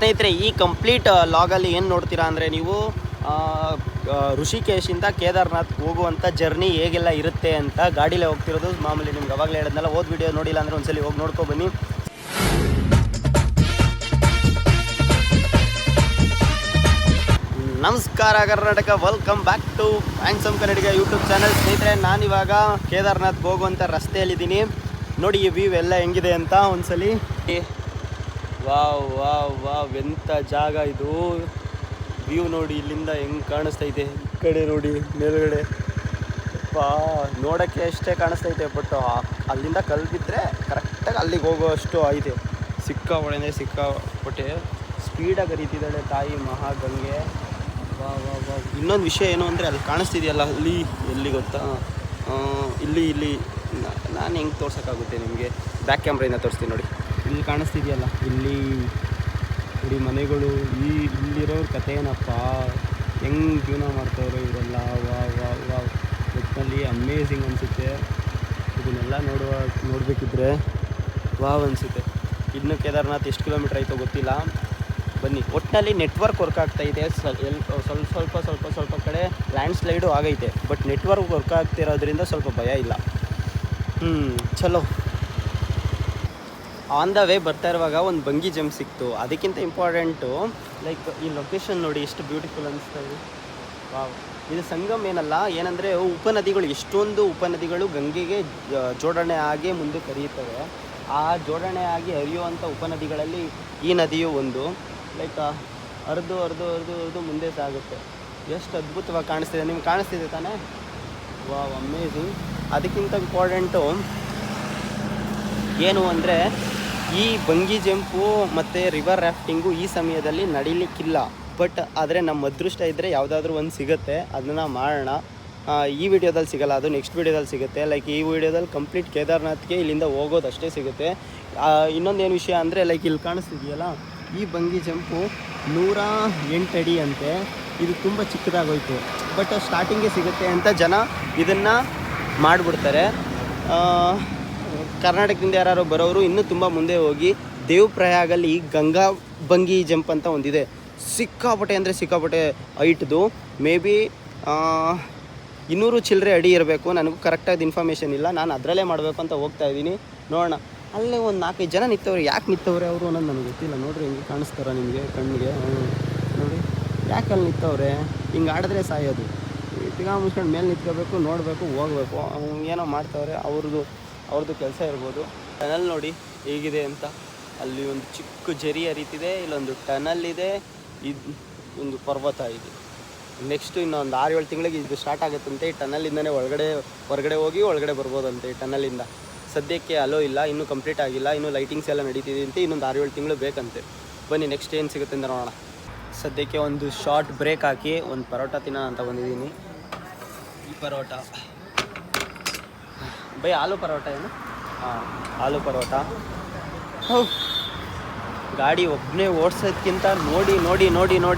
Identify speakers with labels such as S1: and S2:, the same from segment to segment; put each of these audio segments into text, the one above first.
S1: ಸ್ನೇಹಿತರೆ, ಈ ಕಂಪ್ಲೀಟ್ ಲಾಗಲ್ಲಿ ಏನು ನೋಡ್ತೀರಾ ಅಂದರೆ ನೀವು ಋಷಿಕೇಶಿಂದ ಕೇದಾರ್ನಾಥ್ ಹೋಗುವಂಥ ಜರ್ನಿ ಹೇಗೆಲ್ಲ ಇರುತ್ತೆ ಅಂತ ಗಾಡೀಲೇ ಹೋಗ್ತಿರೋದು. ಮಾಮೂಲಿ ನಿಮ್ಗೆ ಅವಾಗಲೇ ಹೇಳಿದ್ನಲ್ಲ, ಹೋದ ವಿಡಿಯೋ ನೋಡಿಲ್ಲ ಅಂದರೆ ಒಂದ್ಸಲಿ ಹೋಗಿ ನೋಡ್ಕೊಬನ್ನಿ. ನಮಸ್ಕಾರ Karnataka, welcome back to handsome Kannadiga YouTube channel. ಸ್ನೇಹಿತರೆ, ನಾನಿವಾಗ ಕೇದಾರ್ನಾಥ್ಗೆ ಹೋಗುವಂಥ ರಸ್ತೆಯಲ್ಲಿದ್ದೀನಿ. ನೋಡಿ ಈ ವ್ಯೂ ಎಲ್ಲ ಹೆಂಗಿದೆ ಅಂತ ಒಂದ್ಸಲಿ. ವಾವ್ ವಾವ್ ವಾವ್, ಎಂಥ ಜಾಗ ಇದು. ವ್ಯೂ ನೋಡಿ ಇಲ್ಲಿಂದ ಹೆಂಗೆ ಕಾಣಿಸ್ತೈತೆ. ಈ ಕಡೆ ನೋಡಿ ಮೇಲ್ಗಡೆ, ನೋಡೋಕ್ಕೆ ಅಷ್ಟೇ ಕಾಣಿಸ್ತೈತೆ, ಬಟ್ ಅಲ್ಲಿಂದ ಕಲ್ಬಿದ್ರೆ ಕರೆಕ್ಟಾಗಿ ಅಲ್ಲಿಗೆ ಹೋಗೋಷ್ಟು ಐತೆ. ಸಿಕ್ಕಾಪಟ್ಟೆ ಅಂದರೆ ಸಿಕ್ಕಾಪಟ್ಟೆ ಸ್ಪೀಡಾಗಿ ಹರಿತಿದ್ದಾಳೆ ತಾಯಿ ಮಹಾಗಂಗೆ. ಇನ್ನೊಂದು ವಿಷಯ ಏನು ಅಂದರೆ ಅಲ್ಲಿ ಕಾಣಿಸ್ತಿದೆಯಲ್ಲ, ಅಲ್ಲಿ ಎಲ್ಲಿ ಗೊತ್ತಾ, ಇಲ್ಲಿ ನಾನು ಹೆಂಗೆ ತೋರ್ಸೋಕ್ಕಾಗುತ್ತೆ ನಿಮಗೆ, ಬ್ಯಾಕ್ ಕ್ಯಾಮ್ರೆಯಿಂದ ತೋರಿಸ್ತೀನಿ ನೋಡಿ. ಇಲ್ಲಿ ಕಾಣಿಸ್ತಿದೆಯಲ್ಲ, ಇಲ್ಲಿ ನೋಡಿ ಮನೆಗಳು. ಇಲ್ಲಿರೋರ ಕತೆ ಏನಪ್ಪ, ಹೆಂಗೆ ಜೀವನ ಮಾಡ್ತಾವ್ರು ಇವರೆಲ್ಲ. ವಾವ್ ಒಟ್ಟಿನಲ್ಲಿ ಅಮೇಝಿಂಗ್ ಅನಿಸುತ್ತೆ. ಇದನ್ನೆಲ್ಲ ನೋಡಬೇಕಿದ್ರೆ ವಾವ್ ಅನಿಸುತ್ತೆ. ಇನ್ನು ಕೇದಾರ್ನಾಥ್ ಎಷ್ಟು ಕಿಲೋಮೀಟ್ರ್ ಆಯಿತೋ ಗೊತ್ತಿಲ್ಲ. ಬನ್ನಿ. ಒಟ್ಟಿನಲ್ಲಿ ನೆಟ್ವರ್ಕ್ ವರ್ಕ್ ಆಗ್ತಾಯಿದೆ. ಸ್ವಲ್ಪ ಕಡೆ ಲ್ಯಾಂಡ್ ಸ್ಲೈಡು ಆಗೈತೆ, ಬಟ್ ನೆಟ್ವರ್ಕ್ ವರ್ಕ್ ಆಗ್ತಿರೋದ್ರಿಂದ ಸ್ವಲ್ಪ ಭಯ ಇಲ್ಲ. ಚಲೋ. ಆನ್ ದ ವೇ ಬರ್ತಾ ಇರುವಾಗ ಒಂದು ಬಂಗಿ ಜಂಪ್ ಸಿಕ್ತು. ಅದಕ್ಕಿಂತ ಇಂಪಾರ್ಟೆಂಟು ಲೈಕ್ ಈ ಲೊಕೇಶನ್ ನೋಡಿ ಎಷ್ಟು ಬ್ಯೂಟಿಫುಲ್ ಅನಿಸ್ತಾ ಇದೆ. ವಾವ್, ಇದು ಸಂಗಮ್ ಏನಂದರೆ ಉಪನದಿಗಳು, ಎಷ್ಟೊಂದು ಉಪನದಿಗಳು ಗಂಗೆಗೆ ಜೋಡಣೆ ಆಗಿ ಮುಂದೆ ಹರಿಯುತ್ತವೆ. ಆ ಜೋಡಣೆ ಆಗಿ ಹರಿಯುವಂಥ ಉಪನದಿಗಳಲ್ಲಿ ಈ ನದಿಯು ಒಂದು. ಲೈಕ್ ಹರಿದು ಮುಂದೆ ಸಾಗುತ್ತೆ. ಎಷ್ಟು ಅದ್ಭುತವಾಗಿ ಕಾಣಿಸ್ತಿದೆ, ನಿಮ್ಗೆ ಕಾಣಿಸ್ತಿದೆ ತಾನೇ? Wow, amazing. ಅದಕ್ಕಿಂತ ಇಂಪಾರ್ಟೆಂಟು ಏನು ಅಂದರೆ ಈ ಬಂಗಿ ಜಂಪು ಮತ್ತು ರಿವರ್ ರಾಫ್ಟಿಂಗು ಈ ಸಮಯದಲ್ಲಿ ನಡೀಲಿಕ್ಕಿಲ್ಲ. ಬಟ್ ಆದರೆ ನಮ್ಮ ಅದೃಷ್ಟ ಇದ್ದರೆ ಯಾವುದಾದ್ರೂ ಒಂದು ಸಿಗುತ್ತೆ, ಅದನ್ನು ಮಾಡೋಣ. ಈ ವಿಡಿಯೋದಲ್ಲಿ ಸಿಗೋಲ್ಲ, ಅದು ನೆಕ್ಸ್ಟ್ ವಿಡಿಯೋದಲ್ಲಿ ಸಿಗುತ್ತೆ. ಲೈಕ್ ಈ ವಿಡಿಯೋದಲ್ಲಿ ಕಂಪ್ಲೀಟ್ ಕೇದಾರ್ನಾಥ್ಗೆ ಇಲ್ಲಿಂದ ಹೋಗೋದಷ್ಟೇ ಸಿಗುತ್ತೆ. ಇನ್ನೊಂದೇನು ವಿಷಯ ಅಂದರೆ ಲೈಕ್ ಇಲ್ಲಿ ಕಾಣಿಸ್ತಿದೆಯಲ್ಲ, ಈ ಬಂಗಿ ಜಂಪು 108 ಅಡಿ ಅಂತೆ. ಇದು ತುಂಬ ಚಿಕ್ಕದಾಗೋಯ್ತು, ಬಟ್ ಸ್ಟಾರ್ಟಿಂಗೇ ಸಿಗುತ್ತೆ ಅಂತ ಜನ ಇದನ್ನು ಮಾಡಿಬಿಡ್ತಾರೆ. ಕರ್ನಾಟಕದಿಂದ ಯಾರು ಬರೋರು ಇನ್ನೂ ತುಂಬ ಮುಂದೆ ಹೋಗಿ ದೇವಪ್ರಯಾಗಲ್ಲಿ ಗಂಗಾ ಬಂಗಿ ಜಂಪ್ ಅಂತ ಒಂದಿದೆ. ಸಿಕ್ಕಾಪಟ್ಟೆ ಹೈಟ್ದು. ಮೇ ಬಿ 200 ಚಿಲ್ಲರೆ ಅಡಿ ಇರಬೇಕು. ನನಗೂ ಕರೆಕ್ಟಾಗಿ ಇನ್ಫಾರ್ಮೇಷನ್ ಇಲ್ಲ. ನಾನು ಅದರಲ್ಲೇ ಮಾಡಬೇಕು ಅಂತ ಹೋಗ್ತಾ ಇದ್ದೀನಿ. ನೋಡೋಣ. ಅಲ್ಲೇ ಒಂದು 4-5 ಜನ ನಿಂತವ್ರೆ. ಯಾಕೆ ನಿಂತವ್ರೆ ಅವರು ಅನ್ನೋದು ನನಗೆ ಗೊತ್ತಿಲ್ಲ. ನೋಡಿರಿ ಹೆಂಗೆ ಕಾಣಿಸ್ತಾರ ನಿಮಗೆ ಕಣ್ಣಿಗೆ. ನೋಡಿ ಯಾಕೆ ಅಲ್ಲಿ ನಿಂತವ್ರೆ. ಹಿಂಗೆ ಆಡಿದ್ರೆ ಸಾಯೋದು. ತಿರ್ಗಾ ಮುಚ್ಕೊಂಡು ಮೇಲೆ ನಿಂತ್ಕೋಬೇಕು, ನೋಡಬೇಕು, ಹೋಗಬೇಕು. ಏನೋ ಮಾಡ್ತವ್ರೆ. ಅವ್ರದ್ದು ಕೆಲಸ ಇರ್ಬೋದು. ಟನಲ್ ನೋಡಿ ಹೇಗಿದೆ ಅಂತ. ಅಲ್ಲಿ ಒಂದು ಚಿಕ್ಕ ಜರಿ ಹರಿತಿದೆ, ಇಲ್ಲೊಂದು ಟನಲ್ ಇದೆ, ಇದು ಒಂದು ಪರ್ವತ ಇದೆ. ನೆಕ್ಸ್ಟು ಇನ್ನೊಂದು 6-7 ತಿಂಗಳಿಗೆ ಇದು ಸ್ಟಾರ್ಟ್ ಆಗುತ್ತಂತೆ. ಈ ಟನಲಿಂದನೇ ಹೊರಗಡೆ ಹೋಗಿ ಒಳಗಡೆ ಬರ್ಬೋದಂತೆ. ಈ ಟನಲಿಂದ ಸದ್ಯಕ್ಕೆ ಅಲೋ ಇಲ್ಲ, ಇನ್ನೂ ಕಂಪ್ಲೀಟ್ ಆಗಿಲ್ಲ. ಇನ್ನೂ ಲೈಟಿಂಗ್ಸ್ ಎಲ್ಲ ನಡೀತಿದೆ ಅಂತೆ. ಇನ್ನೊಂದು 6-7 ತಿಂಗಳು ಬೇಕಂತೆ. ಬನ್ನಿ ನೆಕ್ಸ್ಟ್ ಏನು ಸಿಗುತ್ತೆ ಅಂತ ನೋಡೋಣ. ಸದ್ಯಕ್ಕೆ ಒಂದು ಶಾರ್ಟ್ ಬ್ರೇಕ್ ಹಾಕಿ ಒಂದು ಪರೋಟ ತಿನ್ನೋಣ ಅಂತ ಬಂದಿದ್ದೀನಿ. ಈ ಪರೋಟ ಬೈ ಆಲೂ ಪರೋಟ ಏನು? ಆಲೂ ಪರೋಟ. ಗಾಡಿ ಒಬ್ಬನೇ ಓಡಿಸೋದಕ್ಕಿಂತ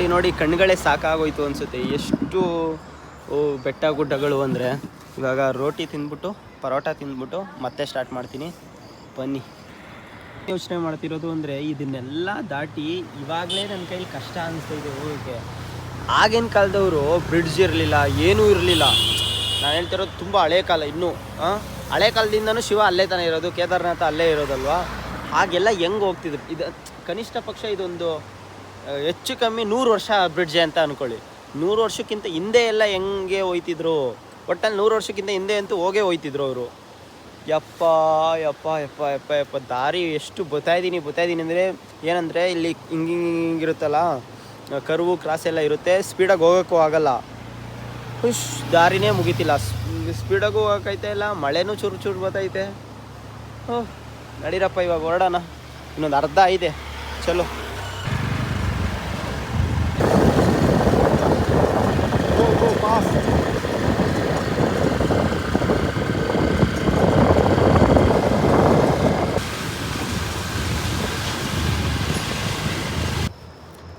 S1: ನೋಡಿ ಕಣ್ಗಳೇ ಸಾಕಾಗೋಯ್ತು ಅನಿಸುತ್ತೆ. ಎಷ್ಟು ಬೆಟ್ಟ ಗುಡ್ಡಗಳು ಅಂದರೆ. ಇವಾಗ ರೋಟಿ ತಿಂದ್ಬಿಟ್ಟು ಪರೋಟ ತಿಂದ್ಬಿಟ್ಟು ಮತ್ತೆ ಸ್ಟಾರ್ಟ್ ಮಾಡ್ತೀನಿ. ಬನ್ನಿ. ಯೋಚನೆ ಮಾಡ್ತಿರೋದು ಅಂದರೆ ಇದನ್ನೆಲ್ಲ ದಾಟಿ ಇವಾಗಲೇ ನನ್ನ ಕೈಲಿ ಕಷ್ಟ ಅನಿಸ್ತೈತೆ ಹೋಗೋಕ್ಕೆ. ಆಗಿನ ಕಾಲದವರು ಬ್ರಿಡ್ಜ್ ಇರಲಿಲ್ಲ, ಏನೂ ಇರಲಿಲ್ಲ. ನಾನು ಹೇಳ್ತಿರೋದು ತುಂಬ ಹಳೆ ಕಾಲ. ಇನ್ನೂ ಹಳೆ ಕಾಲದಿಂದನೂ ಶಿವ ಅಲ್ಲೇ ತಾನೇ ಇರೋದು, ಕೇದಾರ್ನಾಥ ಅಲ್ಲೇ ಇರೋದಲ್ವ. ಹಾಗೆಲ್ಲ ಹೆಂಗೆ ಹೋಗ್ತಿದ್ರು. ಇದು ಕನಿಷ್ಠ ಪಕ್ಷ ಇದೊಂದು ಹೆಚ್ಚು ಕಮ್ಮಿ 100 ವರ್ಷ ಬ್ರಿಡ್ಜ್ ಅಂತ ಅಂದ್ಕೊಳ್ಳಿ. 100 ವರ್ಷಕ್ಕಿಂತ ಹಿಂದೆ ಎಲ್ಲ ಹೆಂಗೆ ಹೋಯ್ತಿದ್ರು. ಒಟ್ಟಲ್ಲಿ 100 ವರ್ಷಕ್ಕಿಂತ ಹಿಂದೆ ಅಂತೂ ಹೋಗ್ತಿದ್ರು ಅವರು. ಯಪ್ಪ ದಾರಿ ಎಷ್ಟು ಬತ್ತಾಯಿದ್ದೀನಿ ಅಂದರೆ ಏನಂದರೆ ಇಲ್ಲಿ ಹಿಂಗಿರುತ್ತಲ್ಲ, ಕರ್ವು ಕ್ರಾಸ್ ಎಲ್ಲ ಇರುತ್ತೆ. ಸ್ಪೀಡಾಗಿ ಹೋಗೋಕ್ಕೂ ಆಗಲ್ಲ. ದಾರಿನೇ ಮುಗಿತಿಲ್ಲ. ಸ್ಪೀಡಾಗೂ ಹೋಗೋಕೈತೆ ಇಲ್ಲ. ಮಳೆನೂ ಚೂರು ಬತ್ತೈತೆ. ನಡೀರಪ್ಪ, ಇವಾಗ ಹೊರಡೋಣ. ಇನ್ನೊಂದು ಅರ್ಧ ಇದೆ. ಚಲೋ.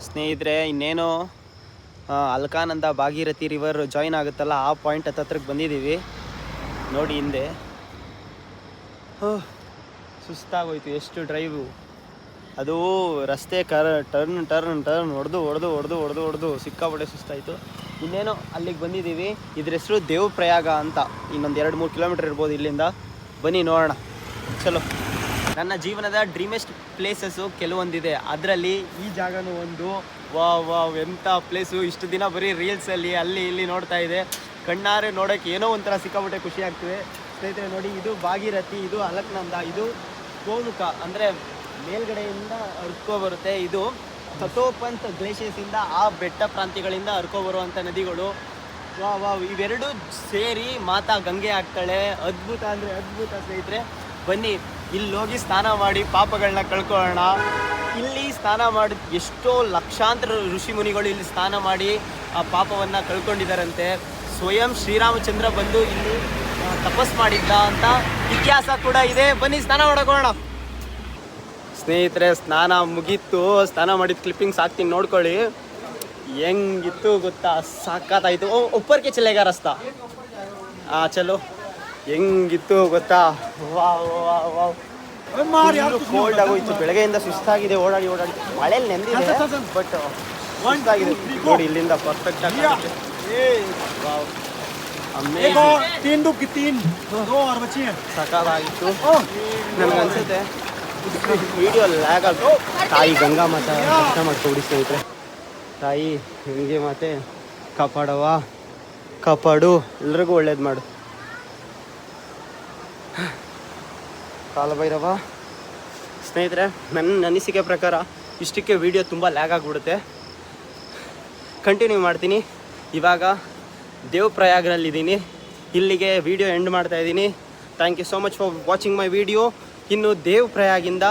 S1: ಸ್ನೇಹಿತರೆ, ಇನ್ನೇನು ಅಲ್ಕಾನಂದ ಭಾಗೀರಥಿ ರಿವರ್ ಜಾಯಿನ್ ಆಗುತ್ತಲ್ಲ, ಆ ಪಾಯಿಂಟ್ ಹತ್ರಕ್ಕೆ ಬಂದಿದ್ದೀವಿ. ನೋಡಿ ಹಿಂದೆ. ಸುಸ್ತಾಗೋಯ್ತು ಎಷ್ಟು ಡ್ರೈವು. ಅದು ರಸ್ತೆ ಟರ್ನ್ ಹೊಡೆದು ಸಿಕ್ಕಾಪಟ್ಟೆ ಸುಸ್ತಾಯಿತು. ಇನ್ನೇನು ಅಲ್ಲಿಗೆ ಬಂದಿದ್ದೀವಿ. ಇದ್ರ ಹೆಸರು ದೇವಪ್ರಯಾಗ ಅಂತ. ಇನ್ನೊಂದು 2-3 ಕಿಲೋಮೀಟರ್ ಇರ್ಬೋದು ಇಲ್ಲಿಂದ. ಬನ್ನಿ ನೋಡೋಣ. ಚಲೋ. ನನ್ನ ಜೀವನದ ಡ್ರೀಮೆಸ್ಟ್ ಪ್ಲೇಸಸ್ಸು ಕೆಲವೊಂದಿದೆ. ಅದರಲ್ಲಿ ಈ ಜಾಗನೂ ಒಂದು. ವಾವ್ ಎಂಥ ಪ್ಲೇಸು. ಇಷ್ಟು ದಿನ ಬರೀ ರೀಲ್ಸಲ್ಲಿ ಅಲ್ಲಿ ಇಲ್ಲಿ ನೋಡ್ತಾ ಇದೆ. ಕಣ್ಣಾರೆ ನೋಡೋಕ್ಕೆ ಏನೋ ಒಂಥರ ಸಿಕ್ಕಾಪಟ್ಟೆ ಖುಷಿ ಆಗ್ತಿದೆ ಸ್ನೇಹಿತರೆ. ನೋಡಿ, ಇದು ಭಾಗೀರಥಿ, ಇದು ಅಲಕ್ನಂದ, ಇದು ಗೋಮುಖ, ಅಂದರೆ ಮೇಲ್ಗಡೆಯಿಂದ ಹರ್ಕೊಬರುತ್ತೆ. ಇದು ತಥೋಪಂತ್ ಗ್ಲೇಷಿಯರ್ಸಿಂದ ಆ ಬೆಟ್ಟ ಪ್ರಾಂತ್ಯಗಳಿಂದ ಹರ್ಕೊಬರುವಂಥ ನದಿಗಳು. ವಾವ್ ಇವೆರಡು ಸೇರಿ ಮಾತಾ ಗಂಗೆ ಆಗ್ತಾಳೆ. ಅದ್ಭುತ ಅಂದರೆ ಅದ್ಭುತ ಸ್ನೇಹಿತರೆ. ಬನ್ನಿ ಇಲ್ಲಿ ಹೋಗಿ ಸ್ನಾನ ಮಾಡಿ ಪಾಪಗಳನ್ನ ಕಳ್ಕೊಳ್ಳೋಣ. ಇಲ್ಲಿ ಸ್ನಾನ ಮಾಡಿ ಎಷ್ಟೋ ಲಕ್ಷಾಂತರ ಋಷಿ ಮುನಿಗಳು ಇಲ್ಲಿ ಸ್ನಾನ ಮಾಡಿ ಆ ಪಾಪವನ್ನು ಕಳ್ಕೊಂಡಿದ್ದಾರಂತೆ. ಸ್ವಯಂ ಶ್ರೀರಾಮಚಂದ್ರ ಬಂದು ಇಲ್ಲಿ ತಪಸ್ ಮಾಡಿದ್ದ ಅಂತ ಇತಿಹಾಸ ಕೂಡ ಇದೆ. ಬನ್ನಿ ಸ್ನಾನ ಮಾಡೋಕೋಣ ಸ್ನೇಹಿತರೆ. ಸ್ನಾನ ಮುಗೀತು. ಸ್ನಾನ ಮಾಡಿದ ಕ್ಲಿಪ್ಪಿಂಗ್ಸ್ ಹಾಕ್ತೀನಿ ನೋಡ್ಕೊಳ್ಳಿ. ಹೆಂಗಿತ್ತು ಗೊತ್ತಾ, ಸಾಕಾತಾಯಿತು. ಉಪ್ಪರ್ಕೆ ಚಲೇಗ ರಸ್ತಾ ಚಲೋ. ಹೆಂಗಿತ್ತು ಗೊತ್ತಾ, ವಾವ್ ಕೋಲ್ಡ್ ಆಗೋಯ್ತು. ಬೆಳಗ್ಗೆಯಿಂದ ಸುಸ್ತಾಗಿದೆ, ಓಡಾಡಿ ಮಳೆಯಲ್ಲಿ ನೆಂದಿದೆ, ಬಟ್ ಸುಸ್ತಾಗಿದೆ. ನೋಡಿ ಇಲ್ಲಿಂದ ಪರ್ಫೆಕ್ಟ್ ಆಗಿ ಸಾಕಾಗಿತ್ತು. ನನಗನ್ಸುತ್ತೆ ವಿಡಿಯೋ ಲ್ಯಾಗ್ ಆಗಿ. ತಾಯಿ ಗಂಗಾ ಮಾತಾ ದರ್ಶನ ಮಾಡ್ಕೊಬಿಡಿ ಸ್ನೇಹಿತರೆ. ತಾಯಿ ಗಂಗೆ ಮಾತೆ ಕಾಪಾಡು, ಎಲ್ರಿಗೂ ಒಳ್ಳೇದು ಮಾಡು. ಕಾಲಭೈರವ. ಸ್ನೇಹಿತರೆ, ನನ್ನ ಅನಿಸಿಕೆ ಪ್ರಕಾರ ಇಷ್ಟಕ್ಕೆ ವಿಡಿಯೋ ತುಂಬ ಲ್ಯಾಗ್ ಆಗಿಬಿಡುತ್ತೆ. ಕಂಟಿನ್ಯೂ ಮಾಡ್ತೀನಿ. ಇವಾಗ ದೇವಪ್ರಯಾಗ್ನಲ್ಲಿದ್ದೀನಿ. ಇಲ್ಲಿಗೆ ವಿಡಿಯೋ ಎಂಡ್ ಮಾಡ್ತಾಯಿದ್ದೀನಿ. Thank you so much for watching my video. ಇನ್ನು ದೇವಪ್ರಯಾಗಿಂದ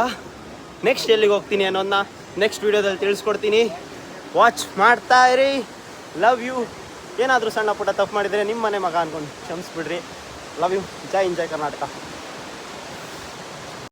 S1: ನೆಕ್ಸ್ಟ್ ಎಲ್ಲಿಗೆ ಹೋಗ್ತೀನಿ ಅನ್ನೋದನ್ನ ನೆಕ್ಸ್ಟ್ ವಿಡಿಯೋದಲ್ಲಿ ತಿಳಿಸ್ಕೊಡ್ತೀನಿ. ವಾಚ್ ಮಾಡ್ತಾ ಇರಿ. Love you. ಏನಾದರೂ ಸಣ್ಣ ಪುಟ್ಟ ತಪ್ಪು ಮಾಡಿದರೆ ನಿಮ್ಮ ಮನೆ ಮಗ ಅಂದ್ಕೊಂಡು ಕ್ಷಮಿಸ್ಬಿಡ್ರಿ. Love you. ಜೈ ಕರ್ನಾಟಕ.